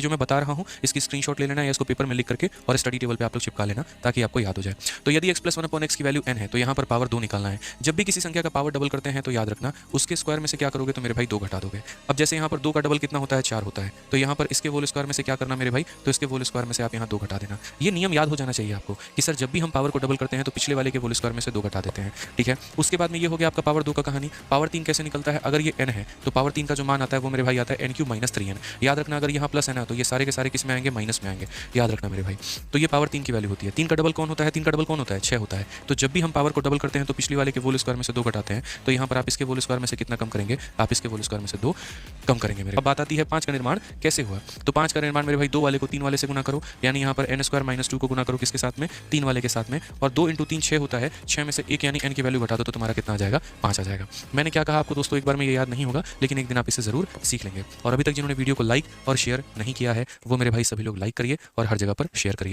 जो मैं बता रहा हूँ इसकी स्क्रीनशॉट ले लेना या इसको पेपर में लिख करके और स्टडी टेबल पे आप लोग चिपका लेना ताकि आपको याद हो जाए। तो यदि x plus one upon x की वैल्यू n है तो यहाँ पर पावर 2 निकालना है। जब भी किसी संख्या का पावर डबल करते हैं तो याद रखना उसके स्क्वायर में से क्या करोगे तो मेरे भाई 2 घटा दोगे। अब जैसे यहाँ पर 2 का डबल कितना होता है 4 होता है, तो यहाँ पर इसके होल स्क्वायर में से क्या करना मेरे भाई, तो इसके होल स्क्वायर में से आप यहाँ 2 घटा देना। ये नियम याद हो जाना चाहिए आपको कि सर जब भी हम पावर को डबल करते हैं तो पिछले वाले के होल स्क्वायर में से 2 घटा देते हैं। ठीक है, उसके बाद में ये हो गया आपका पावर 2 का कहानी। पावर 3 कैसे निकलता है, अगर ये n है तो पावर 3 का जो मान आता है वो मेरे भाई आता है n³ - 3n। याद रखना अगर यहाँ प्लस है ना तो ये सारे के सारे किस में आएंगे, माइनस में आएंगे। याद रखना मेरे भाई। तो ये पावर 3 की वैल्यू होती है। 3 का डबल कौन होता है, 3 का डबल कौन होता है, 6 होता है। तो जब भी हम पावर को डबल करते हैं तो पिछली वाले के होल स्क्वायर में से 2 घटाते हैं। तो यहाँ पर आप इसके होल स्क्वायर में से कितना कम करेंगे, आप इसके होल स्क्वायर में से 2 कम करेंगे मेरे। अब बात आती है 5 का निर्माण कैसे हुआ। तो 5 का निर्माण मेरे भाई 2 वाले को 3 वाले से गुना करो, यानी यहाँ पर n² - 2 को गुना करो किसके साथ में, 3 वाले के साथ में, और 2 × 3 6 होता है। 6 में से 1 यानी n की वैल्यू घटा दो तो तुम्हारा कितना आ जाएगा, 5 आ जाएगा। मैंने क्या कहा आपको दोस्तों, एक बार में ये याद नहीं होगा लेकिन एक दिन आप इसे जरूर सीख लेंगे। और अभी तक जिन्होंने वीडियो को लाइक और शेयर नहीं किया है वो मेरे भाई सभी लोग लाइक करिए और हर जगह पर शेयर करिए।